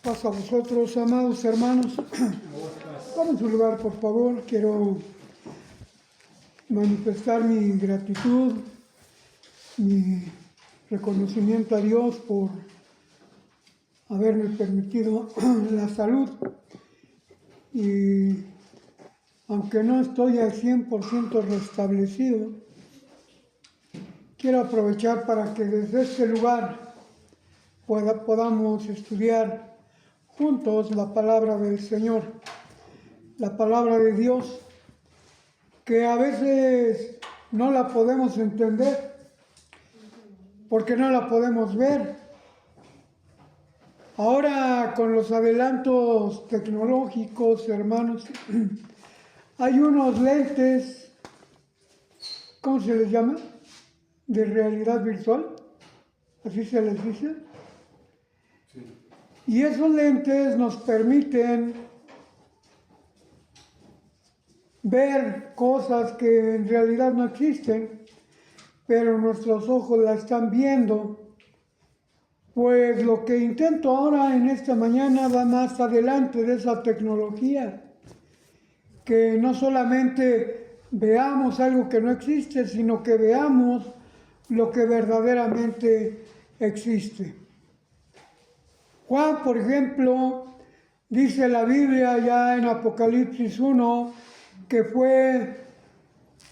Paz a vosotros, amados hermanos. Vamos a su lugar, por favor. Quiero manifestar mi gratitud, mi reconocimiento a Dios por haberme permitido la salud. Y aunque no estoy al 100% restablecido, quiero aprovechar para que desde este lugar podamos estudiar juntos la palabra del Señor, la palabra de Dios, que a veces no la podemos entender porque no la podemos ver. Ahora, con los adelantos tecnológicos, hermanos, hay unos lentes, ¿cómo se les llama? De realidad virtual, así se les dice. Sí. Y esos lentes nos permiten ver cosas que en realidad no existen, pero nuestros ojos la están viendo. Pues lo que intento ahora en esta mañana va más adelante de esa tecnología, que no solamente veamos algo que no existe, sino que veamos lo que verdaderamente existe. Juan, por ejemplo, dice la Biblia ya en Apocalipsis 1, que fue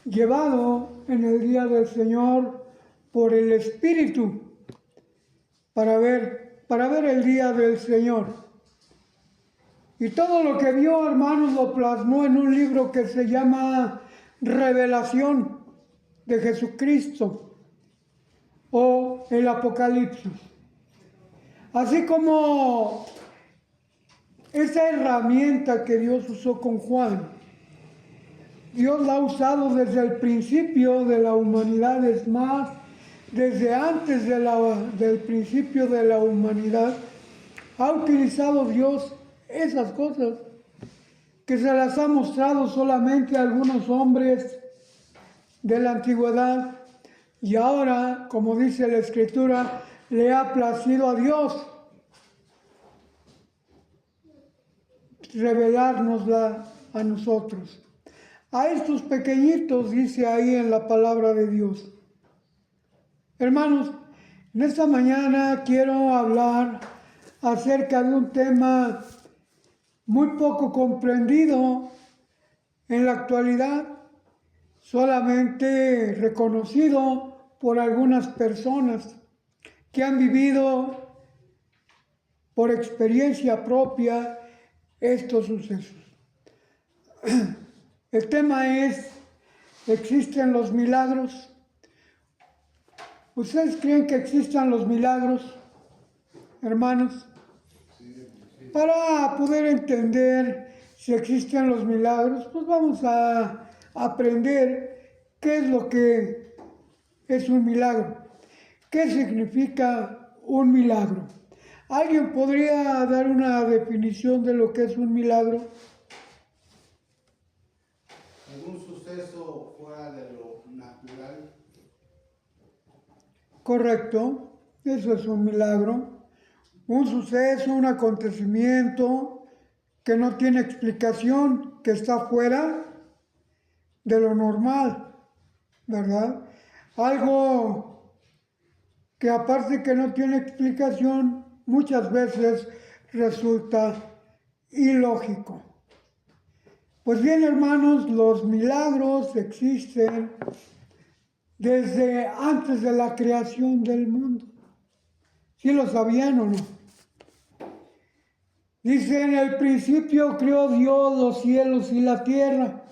llevado en el día del Señor por el Espíritu para ver el día del Señor. Y todo lo que vio, hermanos, lo plasmó en un libro que se llama Revelación de Jesucristo o el Apocalipsis. Así como esa herramienta que Dios usó con Juan, Dios la ha usado desde el principio de la humanidad, es más, desde antes del principio de la humanidad, ha utilizado Dios esas cosas que se las ha mostrado solamente a algunos hombres de la antigüedad, y ahora, como dice la Escritura, le ha placido a Dios revelárnosla a nosotros. A estos pequeñitos, dice ahí en la palabra de Dios. Hermanos, en esta mañana quiero hablar acerca de un tema muy poco comprendido en la actualidad, solamente reconocido por algunas personas que han vivido por experiencia propia estos sucesos. El tema es, ¿existen los milagros? ¿Ustedes creen que existan los milagros, hermanos? Para poder entender si existen los milagros, pues vamos a aprender qué es lo que es un milagro. ¿Qué significa un milagro? ¿Alguien podría dar una definición de lo que es un milagro? ¿Algún suceso fuera de lo natural? Correcto, eso es un milagro. Un suceso, un acontecimiento que no tiene explicación, que está fuera de lo normal, ¿verdad? Algo que aparte que no tiene explicación, muchas veces resulta ilógico. Pues bien, hermanos, los milagros existen desde antes de la creación del mundo. ¿Sí lo sabían o no? Dice, en el principio creó Dios los cielos y la tierra.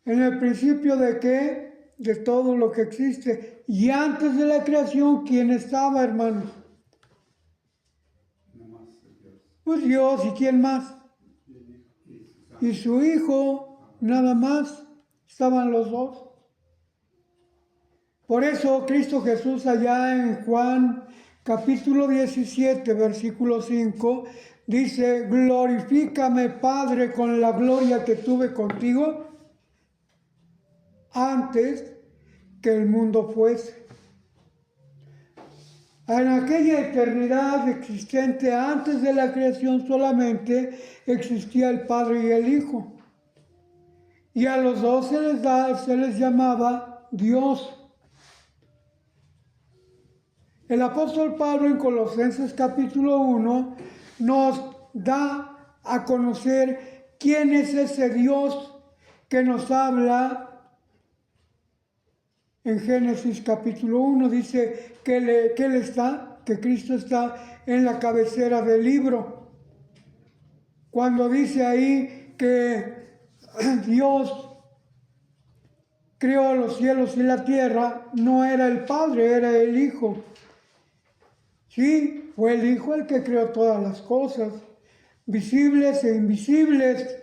¿En el principio de qué? De todo lo que existe. Y antes de la creación, ¿quién estaba, hermanos? Pues Dios, ¿y quién más? Y su Hijo, nada más. Estaban los dos. Por eso Cristo Jesús allá en Juan capítulo 17, versículo 5, dice, glorifícame, Padre, con la gloria que tuve contigo antes que el mundo fuese. En aquella eternidad existente antes de la creación solamente existía el Padre y el Hijo. Y a los dos se les llamaba Dios. El apóstol Pablo en Colosenses capítulo 1 nos da a conocer quién es ese Dios que nos habla. En Génesis capítulo 1 dice que Cristo está en la cabecera del libro. Cuando dice ahí que Dios creó los cielos y la tierra, no era el Padre, era el Hijo. Sí, fue el Hijo el que creó todas las cosas, visibles e invisibles.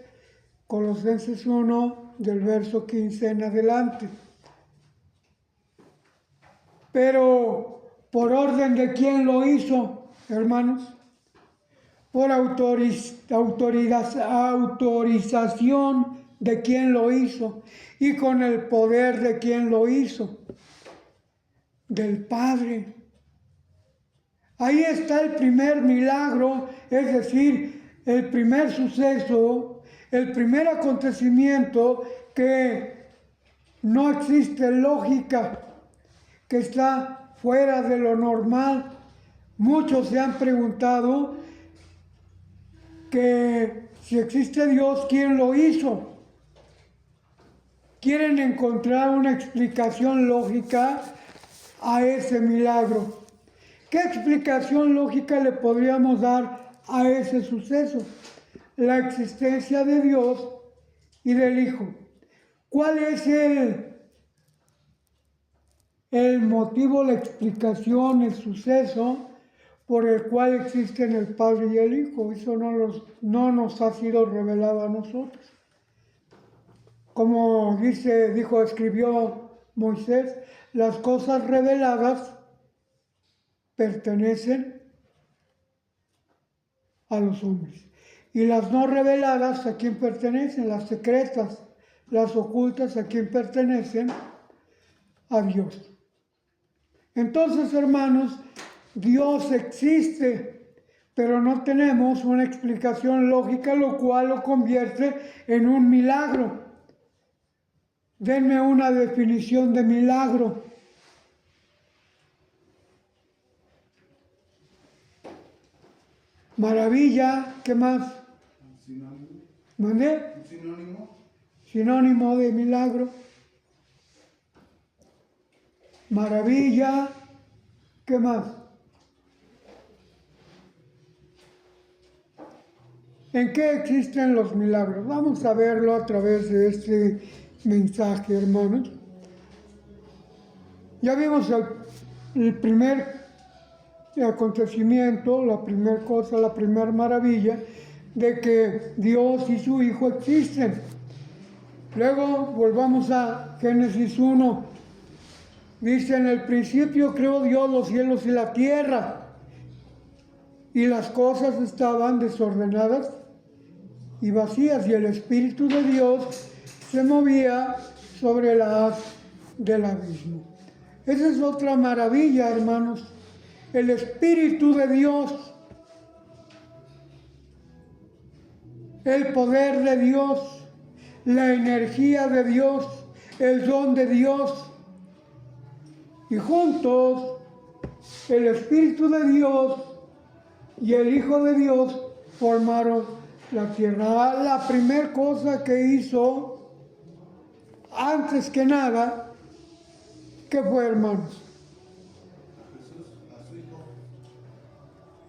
Colosenses 1, del verso 15 en adelante. Pero, ¿por orden de quién lo hizo, hermanos? Por autorización de quién lo hizo y con el poder de quién lo hizo, del Padre. Ahí está el primer milagro, es decir, el primer suceso, el primer acontecimiento que no existe lógica, que está fuera de lo normal. Muchos se han preguntado que si existe Dios, ¿quién lo hizo? Quieren encontrar una explicación lógica a ese milagro. ¿Qué explicación lógica le podríamos dar a ese suceso? La existencia de Dios y del Hijo. ¿Cuál es el motivo, la explicación, el suceso por el cual existen el Padre y el Hijo? Eso no nos ha sido revelado a nosotros. Como escribió Moisés, las cosas reveladas pertenecen a los hombres. Y las no reveladas, ¿a quién pertenecen? Las secretas, las ocultas, ¿a quién pertenecen? A Dios. Entonces, hermanos, Dios existe, pero no tenemos una explicación lógica, lo cual lo convierte en un milagro. Denme una definición de milagro. Maravilla, ¿qué más? Sinónimo. ¿Mandé? Sinónimo. Sinónimo de milagro. Maravilla, ¿qué más? ¿En qué existen los milagros? Vamos a verlo a través de este mensaje, hermanos. Ya vimos el primer acontecimiento, la primera cosa, la primera maravilla de que Dios y su Hijo existen. Luego volvamos a Génesis 1. Dice, en el principio creó Dios los cielos y la tierra, y las cosas estaban desordenadas y vacías, y el Espíritu de Dios se movía sobre la haz del abismo. Esa es otra maravilla, hermanos. El Espíritu de Dios, el poder de Dios, la energía de Dios, el don de Dios. Y juntos, el Espíritu de Dios y el Hijo de Dios formaron la tierra. La primera cosa que hizo, antes que nada, ¿qué fue, hermanos? Jesús, a su Hijo.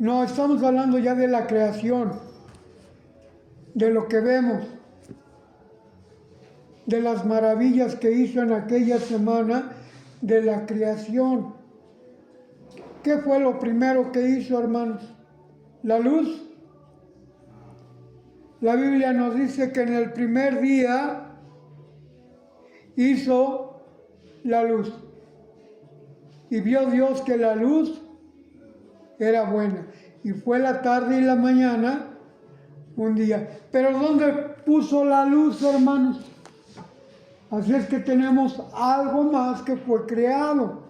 No, estamos hablando ya de la creación, de lo que vemos, de las maravillas que hizo en aquella semana de la creación. ¿Qué fue lo primero que hizo, hermanos? La luz. La Biblia nos dice que en el primer día hizo la luz. Y vio Dios que la luz era buena. Y fue la tarde y la mañana un día. Pero ¿dónde puso la luz, hermanos? Así es que tenemos algo más que fue creado,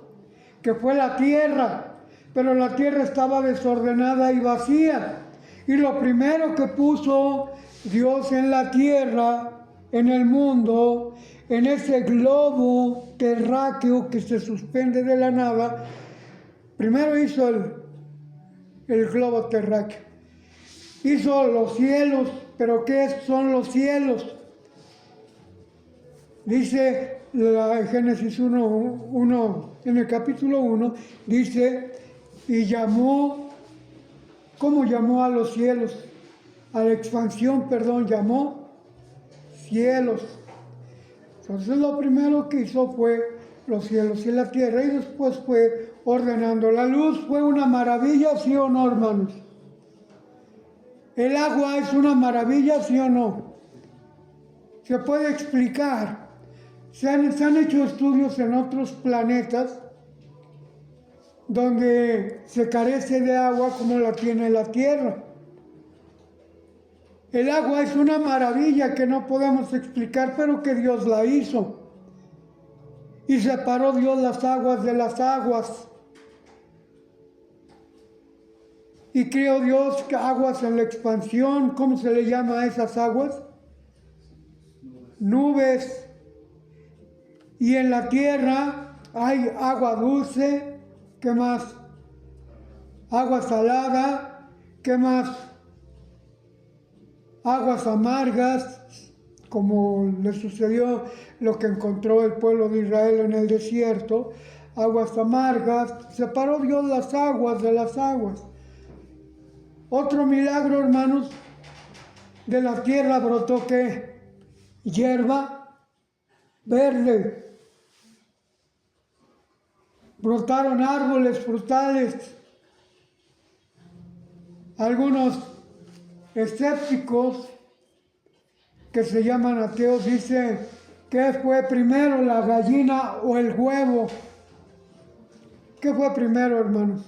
que fue la tierra. pero la tierra estaba desordenada y vacía. Y lo primero que puso Dios en la tierra, en el mundo, en ese globo terráqueo que se suspende de la nada, primero hizo el globo terráqueo. Hizo los cielos, pero ¿qué son los cielos? Dice Génesis 1, en el capítulo 1, dice, y llamó, ¿cómo llamó a los cielos? A la expansión, llamó cielos. Entonces lo primero que hizo fue los cielos y la tierra, y después fue ordenando. La luz fue una maravilla, ¿sí o no, hermanos? ¿El agua es una maravilla, sí o no? Se puede explicar. Se han hecho estudios en otros planetas donde se carece de agua como la tiene la Tierra. El agua es una maravilla que no podemos explicar, pero que Dios la hizo. Y separó Dios las aguas de las aguas. Y creó Dios aguas en la expansión. ¿Cómo se le llama a esas aguas? Nubes. Y en la tierra hay agua dulce, ¿qué más? Agua salada, ¿qué más? Aguas amargas, como le sucedió lo que encontró el pueblo de Israel en el desierto, aguas amargas, separó Dios las aguas de las aguas. Otro milagro, hermanos, de la tierra brotó ¿qué? Hierba verde. Brotaron árboles frutales. Algunos escépticos que se llaman ateos dicen ¿qué fue primero, la gallina o el huevo? ¿Qué fue primero, hermanos?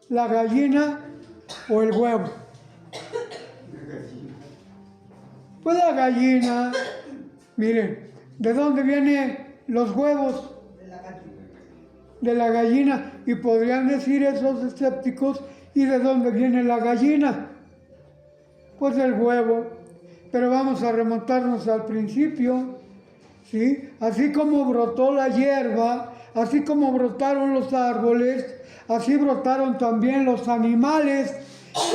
¿La gallina o el huevo? Pues la gallina. Miren, ¿de dónde vienen los huevos? De la gallina. Y podrían decir esos escépticos, ¿y de dónde viene la gallina? Pues del huevo. Pero vamos a remontarnos al principio, ¿sí? Así como brotó la hierba, así como brotaron los árboles, así brotaron también los animales,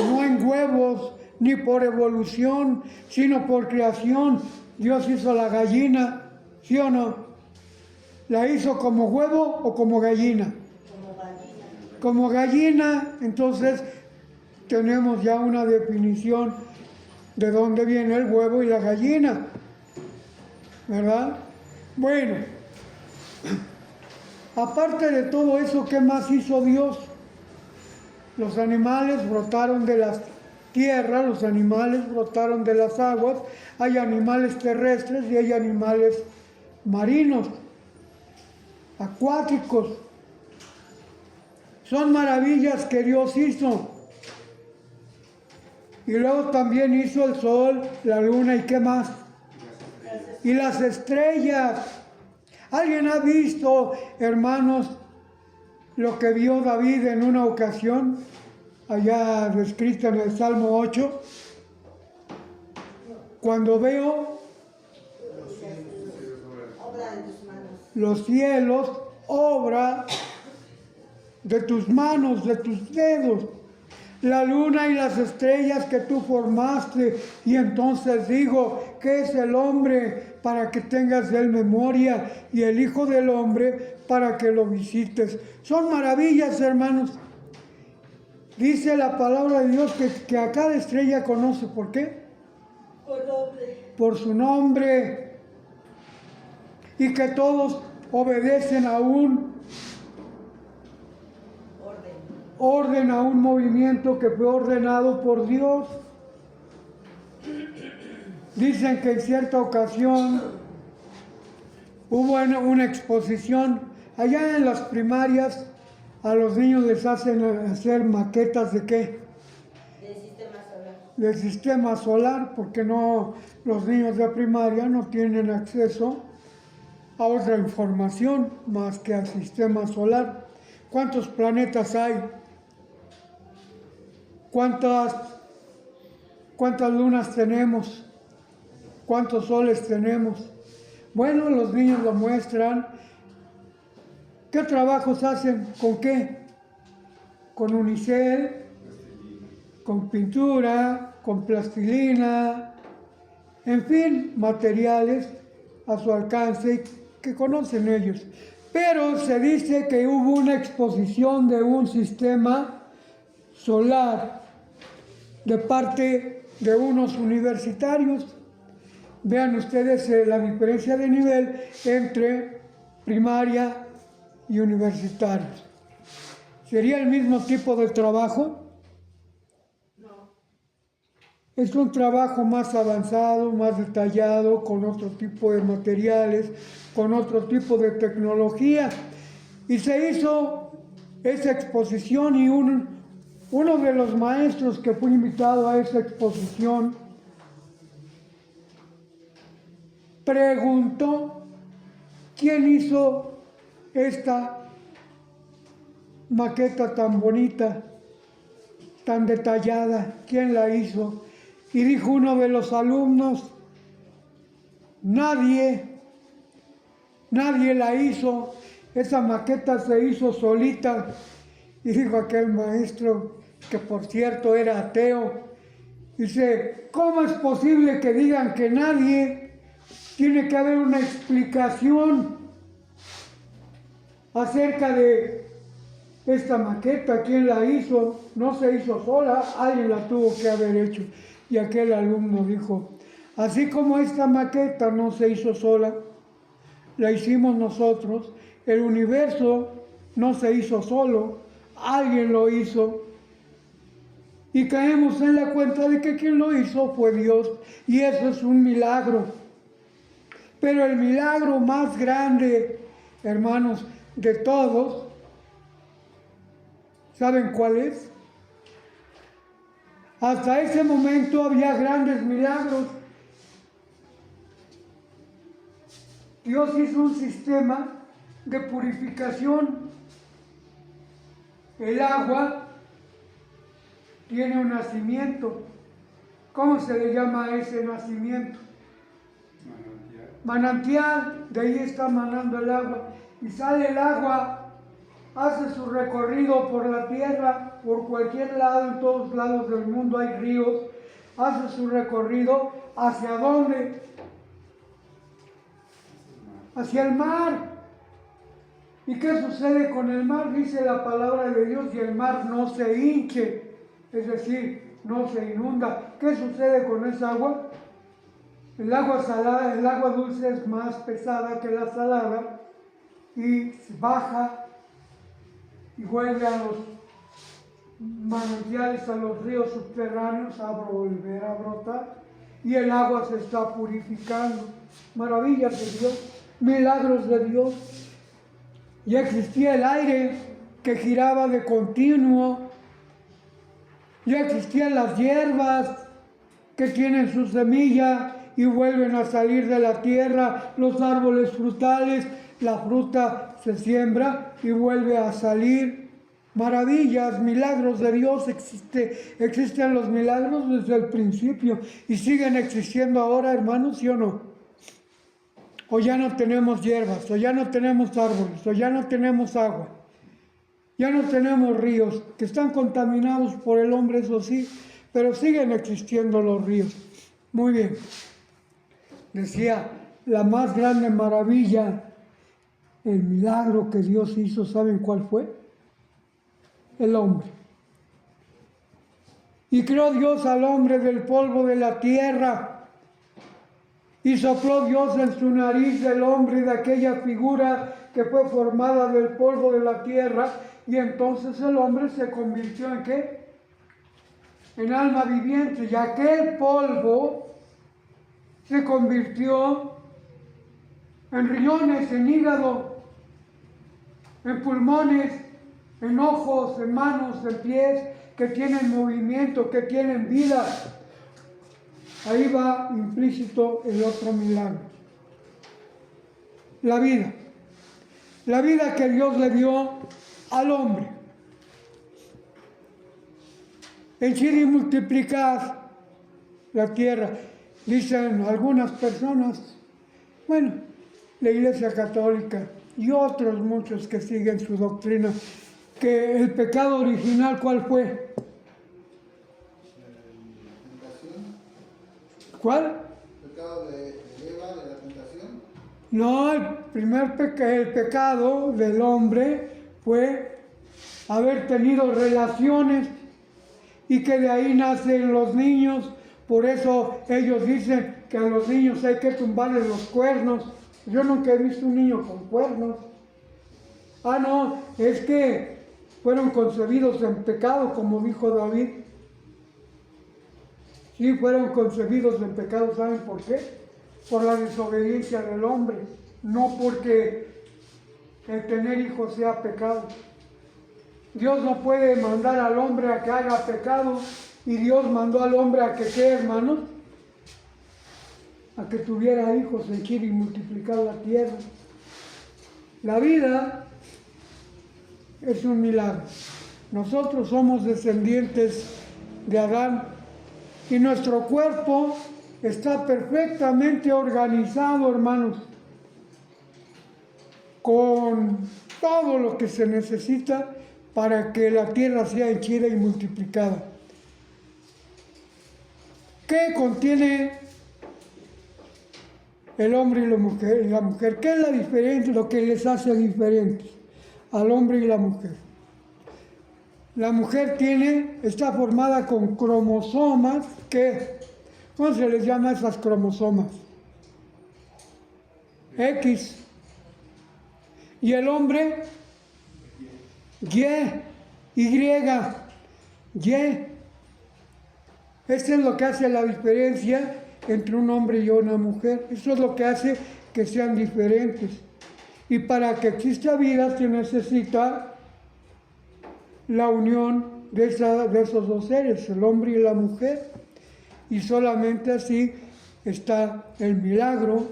no en huevos, ni por evolución, sino por creación. Dios hizo la gallina, ¿sí o no? ¿La hizo como huevo o como gallina? Como gallina. Como gallina, entonces tenemos ya una definición de dónde viene el huevo y la gallina, ¿verdad? Bueno, aparte de todo eso, ¿qué más hizo Dios? Los animales brotaron de la tierra, los animales brotaron de las aguas, hay animales terrestres y hay animales marinos, acuáticos. Son maravillas que Dios hizo. Y luego también hizo el sol, la luna y ¿qué más? Y las estrellas. ¿Alguien ha visto, hermanos, lo que vio David en una ocasión, allá descrito en el Salmo 8? Cuando veo los cielos, obra de tus manos, de tus dedos, la luna y las estrellas que tú formaste. Y entonces digo, ¿qué es el hombre para que tengas de él memoria? Y el Hijo del Hombre para que lo visites. Son maravillas, hermanos. Dice la palabra de Dios que a cada estrella conoce. ¿Por qué? Por nombre. Por su nombre. Y que todos obedecen a un orden, a un movimiento que fue ordenado por Dios. Dicen que en cierta ocasión hubo una exposición allá en las primarias. A los niños les hacen hacer maquetas de ¿qué? Del sistema solar. Del sistema solar, porque no, los niños de primaria no tienen acceso a otra información más que al sistema solar. ¿Cuántos planetas hay? ¿Cuántas lunas tenemos? ¿Cuántos soles tenemos? Bueno, los niños lo muestran. ¿Qué trabajos hacen? ¿Con qué? Con unicel, con pintura, con plastilina, en fin, materiales a su alcance que conocen ellos. Pero se dice que hubo una exposición de un sistema solar de parte de unos universitarios. Vean ustedes la diferencia de nivel entre primaria y universitarios. ¿Sería el mismo tipo de trabajo? Es un trabajo más avanzado, más detallado, con otro tipo de materiales, con otro tipo de tecnología. Y se hizo esa exposición y uno de los maestros que fue invitado a esa exposición preguntó quién hizo esta maqueta tan bonita, tan detallada, quién la hizo. Y dijo uno de los alumnos, nadie la hizo, esa maqueta se hizo solita. Y dijo aquel maestro, que por cierto era ateo, dice, ¿cómo es posible que digan que nadie? Tiene que haber una explicación acerca de esta maqueta, quién la hizo, no se hizo sola, alguien la tuvo que haber hecho. Y aquel alumno dijo, así como esta maqueta no se hizo sola, la hicimos nosotros, el universo no se hizo solo, alguien lo hizo. Y caemos en la cuenta de que quien lo hizo fue Dios, y eso es un milagro. Pero el milagro más grande, hermanos, de todos, ¿saben cuál es? Hasta ese momento había grandes milagros. Dios hizo un sistema de purificación. El agua tiene un nacimiento. ¿Cómo se le llama a ese nacimiento? Manantial. De ahí está manando el agua. Y sale el agua, hace su recorrido por la tierra, por cualquier lado, en todos lados del mundo hay ríos, hace su recorrido, ¿hacia dónde? Hacia el mar. ¿Y qué sucede con el mar? Dice la palabra de Dios, y el mar no se hinche, es decir, no se inunda. ¿Qué sucede con esa agua? El agua salada, el agua dulce es más pesada que la salada y baja y vuelve a los manantiales, a los ríos subterráneos, a volver a brotar, y el agua se está purificando. Maravillas de Dios, milagros de Dios. Ya existía el aire que giraba de continuo, ya existían las hierbas que tienen su semilla y vuelven a salir de la tierra, los árboles frutales, la fruta se siembra y vuelve a salir. Maravillas, milagros de Dios, existen los milagros desde el principio y siguen existiendo ahora, hermanos, ¿sí o no? O ya no tenemos hierbas, o ya no tenemos árboles, o ya no tenemos agua, ya no tenemos ríos, que están contaminados por el hombre, eso sí, pero siguen existiendo los ríos. Muy bien. Decía, la más grande maravilla, el milagro que Dios hizo, ¿saben cuál fue? El hombre. Y creó Dios al hombre del polvo de la tierra, y sopló Dios en su nariz del hombre de aquella figura que fue formada del polvo de la tierra, y entonces el hombre se convirtió ¿en qué? En alma viviente, y aquel polvo se convirtió en riñones, en hígado, en pulmones, en ojos, en manos, en pies, que tienen movimiento, que tienen vida. Ahí va implícito el otro milagro. La vida. La vida que Dios le dio al hombre. Henchid y multiplicad la tierra. Dicen algunas personas, bueno, la Iglesia Católica y otros muchos que siguen su doctrina, que el pecado original, ¿cuál fue? La tentación. ¿Cuál? El pecado de Eva, de la tentación. No, el pecado del hombre fue haber tenido relaciones y que de ahí nacen los niños. Por eso ellos dicen que a los niños hay que tumbarles los cuernos. Yo nunca he visto un niño con cuernos. Ah, no, es que fueron concebidos en pecado, como dijo David. Sí, fueron concebidos en pecado, ¿saben por qué? Por la desobediencia del hombre, no porque el tener hijos sea pecado. Dios no puede mandar al hombre a que haga pecado, y Dios mandó al hombre a que, ¿qué, hermanos? A que tuviera hijos, henchir y multiplicar la tierra. La vida es un milagro. Nosotros somos descendientes de Adán y nuestro cuerpo está perfectamente organizado, hermanos, con todo lo que se necesita para que la tierra sea henchida y multiplicada. ¿Qué contiene el hombre y la mujer? ¿Qué es la diferencia, lo que les hace diferentes al hombre y la mujer? La mujer está formada con cromosomas, ¿cómo se les llama a esas cromosomas? X. Y el hombre, Y. Esto es lo que hace la diferencia entre un hombre y una mujer. Eso es lo que hace que sean diferentes. Y para que exista vida se necesita la unión de esos dos seres, el hombre y la mujer. Y solamente así está el milagro,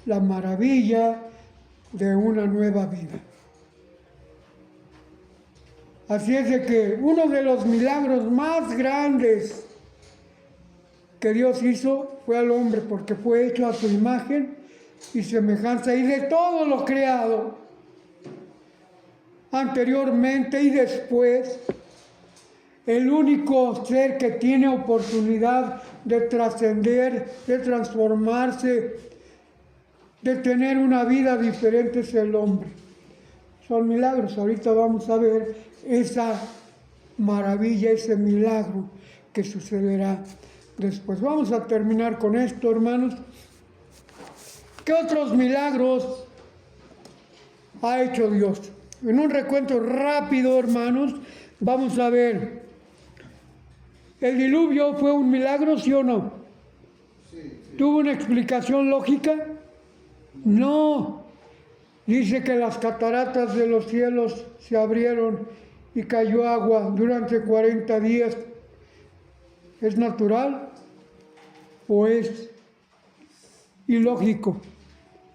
la maravilla de una nueva vida. Así es de que uno de los milagros más grandes que Dios hizo fue al hombre, porque fue hecho a su imagen y semejanza, y de todo lo creado anteriormente y después, el único ser que tiene oportunidad de trascender, de transformarse, de tener una vida diferente es el hombre. Son milagros. Ahorita vamos a ver esa maravilla, ese milagro que sucederá después. Vamos a terminar con esto, hermanos. ¿Qué otros milagros ha hecho Dios? En un recuento rápido, hermanos, vamos a ver. ¿El diluvio fue un milagro, sí o no? Sí. ¿Tuvo una explicación lógica? No. Dice que las cataratas de los cielos se abrieron y cayó agua durante 40 días. ¿Es natural o es ilógico?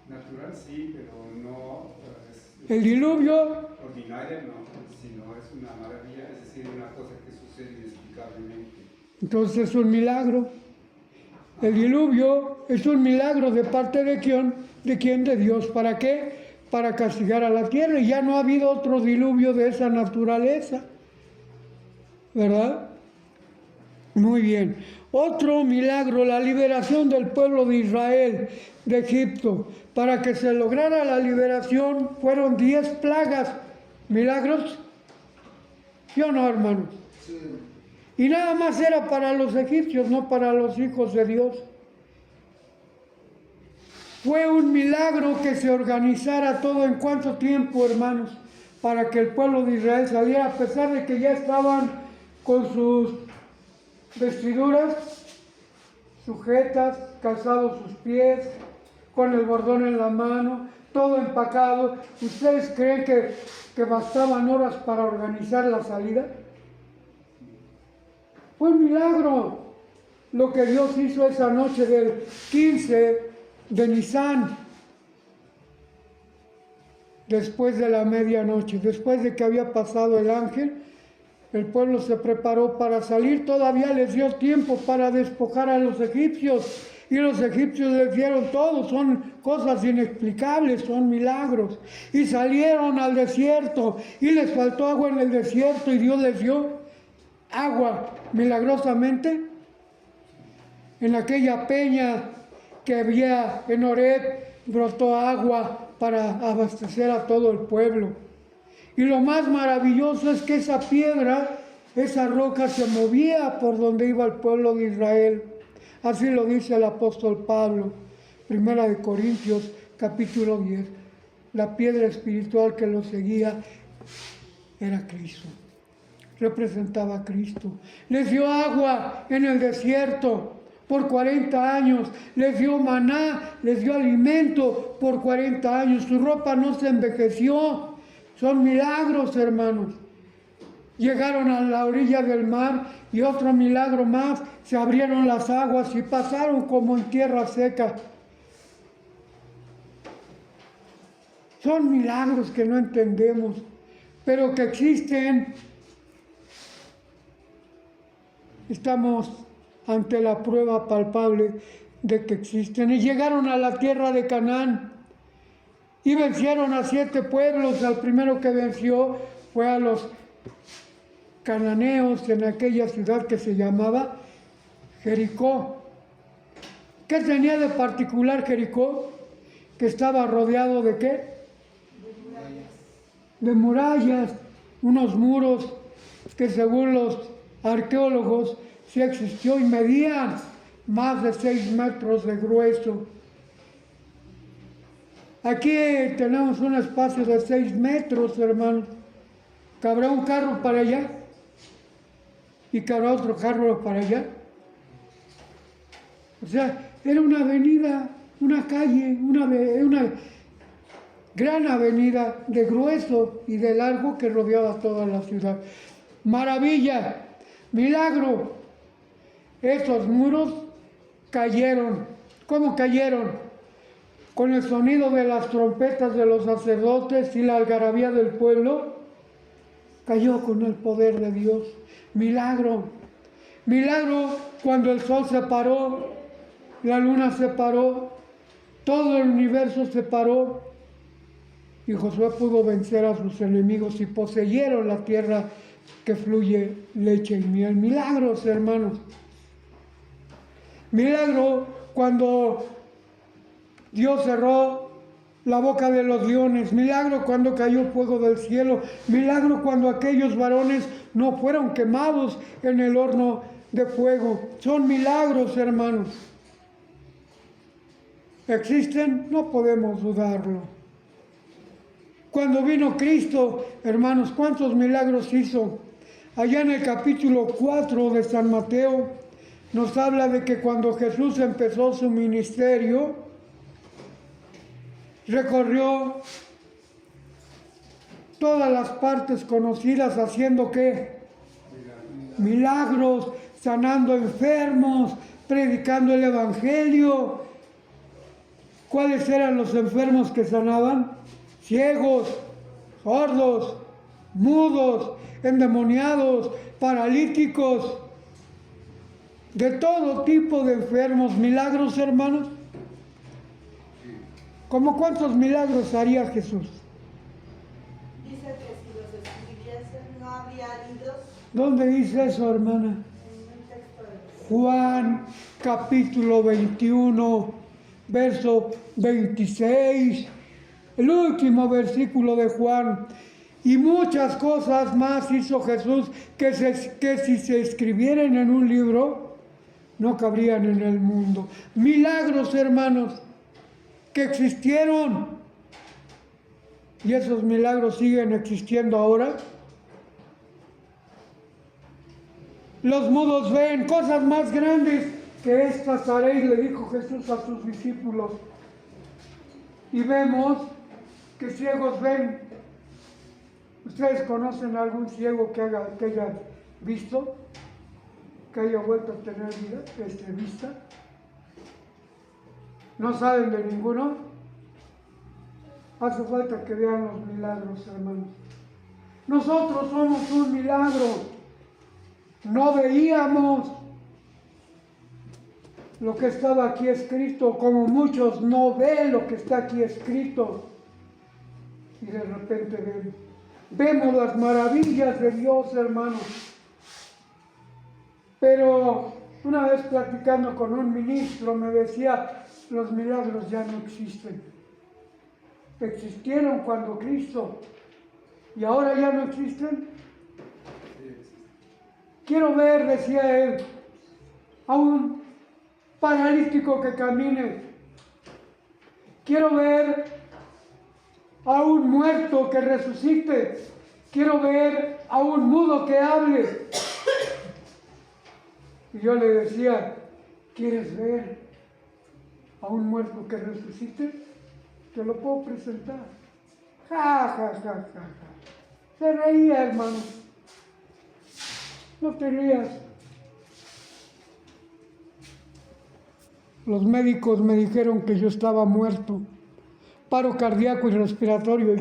Natural sí, pero no El diluvio, ordinaria, no, sino es una maravilla, es decir, una cosa que sucede inexplicablemente. entonces es un milagro. El diluvio es un milagro de parte de quién, de Dios. ¿Para qué? Para castigar a la tierra. Y ya no ha habido otro diluvio de esa naturaleza, ¿verdad? Muy bien. Otro milagro, la liberación del pueblo de Israel de Egipto. Para que se lograra la liberación fueron 10 plagas. ¿Milagros? ¿Sí o no, hermanos? Sí. Y nada más era para los egipcios, no para los hijos de Dios. Fue un milagro que se organizara todo. ¿En cuánto tiempo, hermanos? Para que el pueblo de Israel saliera, a pesar de que ya estaban con sus vestiduras sujetas, calzados sus pies, con el bordón en la mano, todo empacado. ¿Ustedes creen que bastaban horas para organizar la salida? Fue un milagro lo que Dios hizo esa noche del 15 de Nisan después de la medianoche, después de que había pasado el ángel, el pueblo se preparó para salir. Todavía les dio tiempo para despojar a los egipcios. Y los egipcios les dieron todo. Son cosas inexplicables, son milagros. Y salieron al desierto. Y les faltó agua en el desierto. Y Dios les dio agua milagrosamente. En aquella peña que había en Horeb, brotó agua para abastecer a todo el pueblo. Y lo más maravilloso es que esa piedra, esa roca se movía por donde iba el pueblo de Israel. Así lo dice el apóstol Pablo, 1 Corintios capítulo 10. La piedra espiritual que lo seguía era Cristo, representaba a Cristo. Les dio agua en el desierto por 40 años, les dio maná, les dio alimento por 40 años, su ropa no se envejeció. Son milagros, hermanos. Llegaron a la orilla del mar y otro milagro más, se abrieron las aguas y pasaron como en tierra seca. Son milagros que no entendemos, pero que existen. Estamos ante la prueba palpable de que existen. Y llegaron a la tierra de Canaán. Y vencieron a 7 pueblos. Al primero que venció fue a los cananeos en aquella ciudad que se llamaba Jericó. ¿Qué tenía de particular Jericó? Que estaba rodeado ¿de qué? De murallas, unos muros que según los arqueólogos sí existió y medían más de 6 metros de grueso. Aquí tenemos un espacio de 6 metros, hermanos. ¿Cabrá un carro para allá? ¿Y cabrá otro carro para allá? O sea, era una avenida, una calle, una gran avenida de grueso y de largo que rodeaba toda la ciudad. Maravilla, milagro. Esos muros cayeron. ¿Cómo cayeron? Con el sonido de las trompetas de los sacerdotes y la algarabía del pueblo, cayó con el poder de Dios. Milagro. Milagro cuando el sol se paró, la luna se paró, todo el universo se paró y Josué pudo vencer a sus enemigos y poseyeron la tierra que fluye leche y miel. Milagros, hermanos. Milagro cuando Dios cerró la boca de los leones. Milagro cuando cayó fuego del cielo. Milagro cuando aquellos varones no fueron quemados en el horno de fuego. Son milagros, hermanos. ¿Existen? No podemos dudarlo. Cuando vino Cristo, hermanos, ¿cuántos milagros hizo? Allá en el capítulo 4 de San Mateo nos habla de que cuando Jesús empezó su ministerio, recorrió todas las partes conocidas haciendo ¿qué? Milagros, sanando enfermos, predicando el evangelio. ¿Cuáles eran los enfermos que sanaban? Ciegos, sordos, mudos, endemoniados, paralíticos, de todo tipo de enfermos. Milagros, hermanos. ¿Cómo cuántos milagros haría Jesús? Dice que si los escribiesen no habría libros. ¿Dónde dice eso, hermana? En un texto de Juan capítulo 21, verso 26, el último versículo de Juan. Y muchas cosas más hizo Jesús que si se escribieran en un libro, no cabrían en el mundo. Milagros, hermanos, que existieron. Y esos milagros siguen existiendo ahora. Los mudos ven cosas más grandes que estas haréis, le dijo Jesús a sus discípulos. Y vemos que ciegos ven. ¿Ustedes conocen a algún ciego que haya visto? Que haya vuelto a tener vista. ¿No saben de ninguno? Hace falta que vean los milagros, hermanos. Nosotros somos un milagro. No veíamos lo que estaba aquí escrito, como muchos no ven lo que está aquí escrito. Y de repente vemos las maravillas de Dios, hermanos. Pero una vez platicando con un ministro me decía, los milagros ya no existen. Existieron cuando Cristo y ahora ya no existen. Quiero ver, decía él, a un paralítico que camine. Quiero ver a un muerto que resucite. Quiero ver a un mudo que hable. Y yo le decía, ¿quieres ver a un muerto que resucite? Te lo puedo presentar. Ja, ja, ja, ja, ja. Se reía, hermano. No te rías. Los médicos me dijeron que yo estaba muerto. Paro cardíaco y respiratorio.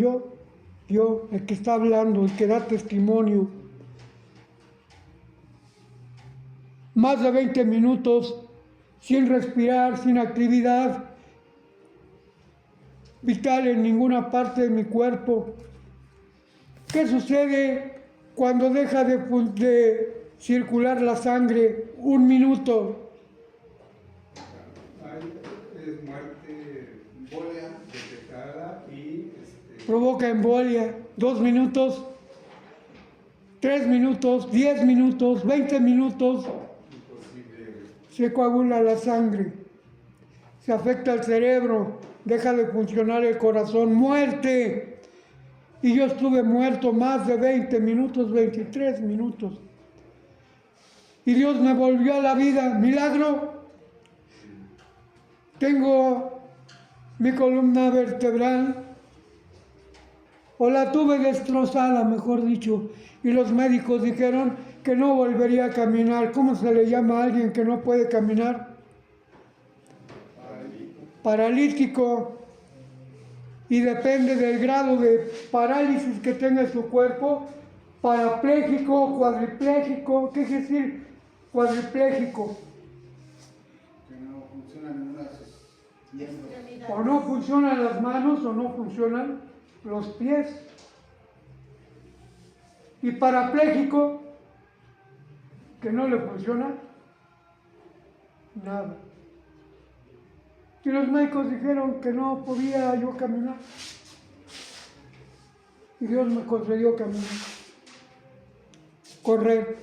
Yo, el que está hablando, el que da testimonio. Más de 20 minutos sin respirar, sin actividad vital en ninguna parte de mi cuerpo. ¿Qué sucede cuando deja de circular la sangre? 1 minuto. Es muerte detectada y Provoca embolia. 2 minutos, 3 minutos, 10 minutos, 20 minutos. Se coagula la sangre. Se afecta el cerebro. Deja de funcionar el corazón. ¡Muerte! Y yo estuve muerto más de 20 minutos, 23 minutos. Y Dios me volvió a la vida. Milagro. Tengo mi columna vertebral, o la tuve destrozada, mejor dicho. Y los médicos dijeron que no volvería a caminar. ¿Cómo se le llama a alguien que no puede caminar? Paralítico. Y depende del grado de parálisis que tenga su cuerpo, parapléjico, cuadripléjico. ¿Qué quiere decir cuadripléjico? Que no funcionan ninguna de sus miembros. O no funcionan las manos o no funcionan los pies. Y parapléjico, que no le funciona nada. Y los médicos dijeron que no podía yo caminar. Y Dios me concedió caminar, correr,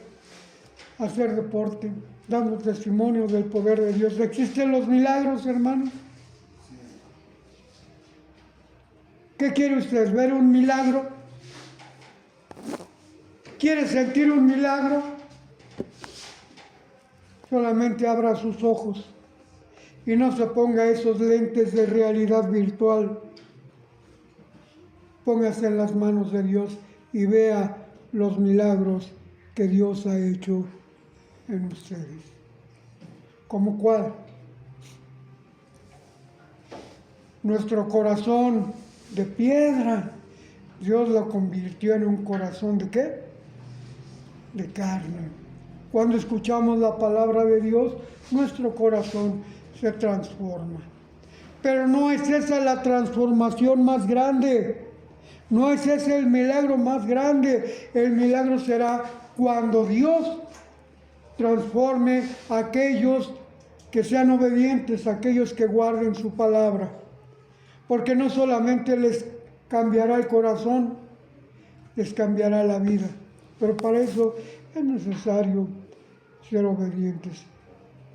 hacer deporte, dando testimonio del poder de Dios. ¿Existen los milagros, hermanos? ¿Qué quiere usted? ¿Ver un milagro? ¿Quiere sentir un milagro? Solamente abra sus ojos y no se ponga esos lentes de realidad virtual. Póngase en las manos de Dios y vea los milagros que Dios ha hecho en ustedes. ¿Cómo cuál? Nuestro corazón de piedra, Dios lo convirtió en un corazón ¿de qué? De carne. Cuando escuchamos la palabra de Dios, nuestro corazón se transforma. Pero no es esa la transformación más grande. No es ese el milagro más grande. El milagro será cuando Dios transforme a aquellos que sean obedientes, a aquellos que guarden su palabra. Porque no solamente les cambiará el corazón, les cambiará la vida. Pero para eso es necesario ser obedientes.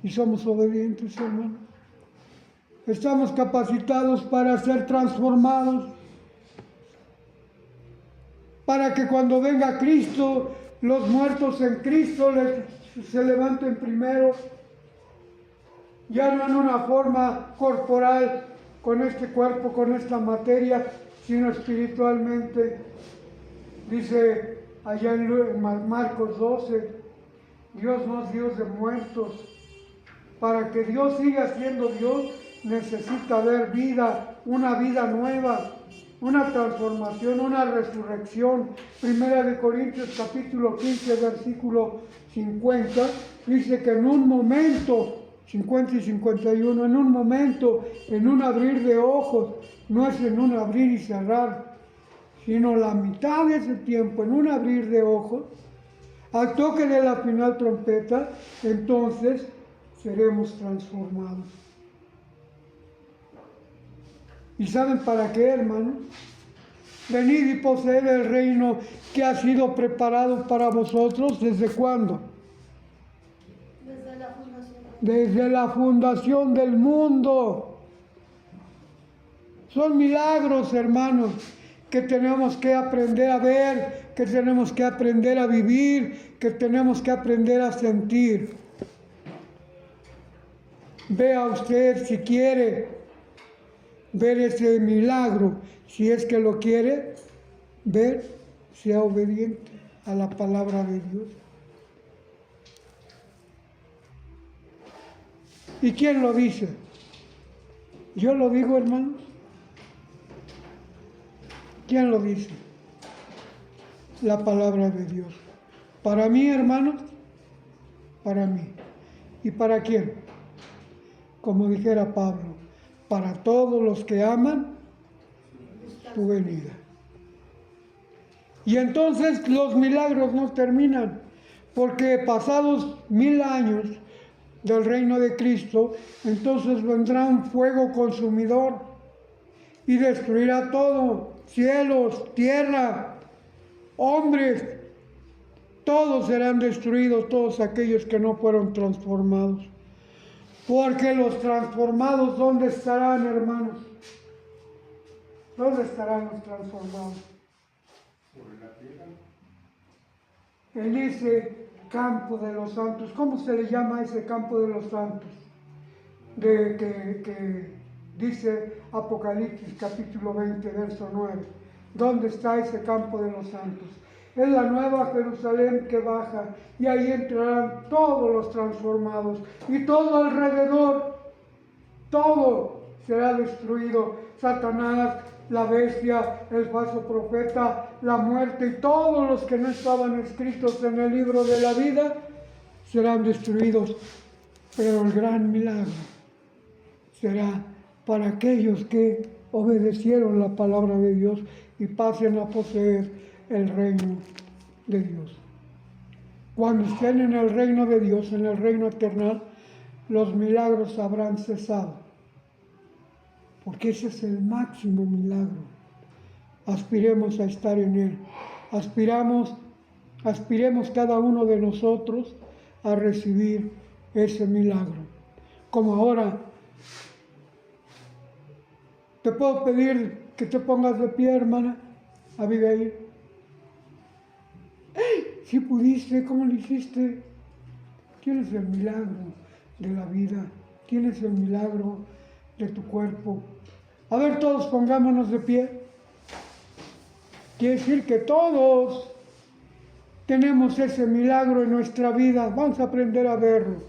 Y somos obedientes, hermano. Estamos capacitados para ser transformados. Para que cuando venga Cristo, los muertos en Cristo se levanten primero. Ya no en una forma corporal, con este cuerpo, con esta materia, sino espiritualmente. Dice allá en Marcos 12, Dios no es Dios de muertos. Para que Dios siga siendo Dios, necesita ver vida, una vida nueva. una transformación, una resurrección. Primera de Corintios capítulo 15, versículo 50, dice que en un momento, 50 y 51, en un momento, en un abrir de ojos, no es en un abrir y cerrar, sino la mitad de ese tiempo, en un abrir de ojos, al toque de la final trompeta, entonces seremos transformados. ¿Y saben para qué, hermanos? Venid y poseed el reino que ha sido preparado para vosotros. ¿Desde cuándo? Desde la fundación. Desde la fundación del mundo. Son milagros, hermanos, que tenemos que aprender a ver, que tenemos que aprender a vivir, que tenemos que aprender a sentir. Vea usted si quiere ver ese milagro, si es que lo quiere ver, sea obediente a la palabra de Dios. ¿Y quién lo dice? ¿Yo lo digo, hermanos? ¿Quién lo dice? La palabra de Dios. Para mí, hermanos, para mí. ¿Y para quién? Como dijera Pablo, para todos los que aman su venida. Y entonces los milagros no terminan, porque pasados 1000 años del reino de Cristo, entonces vendrá un fuego consumidor y destruirá todo, cielos, tierra, hombres, todos serán destruidos, todos aquellos que no fueron transformados. Porque los transformados, ¿dónde estarán, hermanos? ¿Dónde estarán los transformados? Sobre la tierra. En ese campo de los santos. ¿Cómo se le llama ese campo de los santos? Que dice Apocalipsis capítulo 20, verso 9. ¿Dónde está ese campo de los santos? Es la nueva Jerusalén que baja, y ahí entrarán todos los transformados, y todo alrededor, todo será destruido. Satanás, la bestia, el falso profeta, la muerte y todos los que no estaban escritos en el libro de la vida serán destruidos. Pero el gran milagro será para aquellos que obedecieron la palabra de Dios y pasen a poseer el reino de Dios. Cuando estén en el reino de Dios, en el reino eterno, los milagros habrán cesado, porque ese es el máximo milagro. Aspiremos a estar en él. Aspiremos cada uno de nosotros a recibir ese milagro. Como ahora, te puedo pedir que te pongas de pie, hermana Abigail. Si pudiste, ¿cómo lo hiciste? Tienes el milagro de la vida, tienes el milagro de tu cuerpo. A ver, todos pongámonos de pie. Quiere decir que todos tenemos ese milagro en nuestra vida. Vamos a aprender a verlo.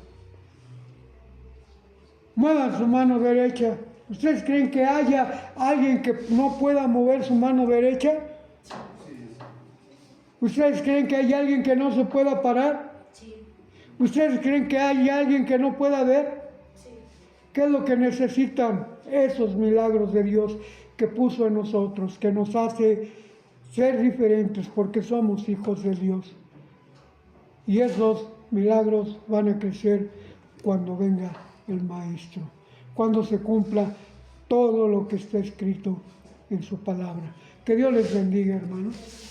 Muevan su mano derecha. ¿Ustedes creen que haya alguien que no pueda mover su mano derecha? ¿Ustedes creen que hay alguien que no se pueda parar? Sí. ¿Ustedes creen que hay alguien que no pueda ver? Sí. ¿Qué es lo que necesitan? Esos milagros de Dios que puso en nosotros, que nos hace ser diferentes porque somos hijos de Dios. Y esos milagros van a crecer cuando venga el Maestro, cuando se cumpla todo lo que está escrito en su palabra. Que Dios les bendiga, hermanos.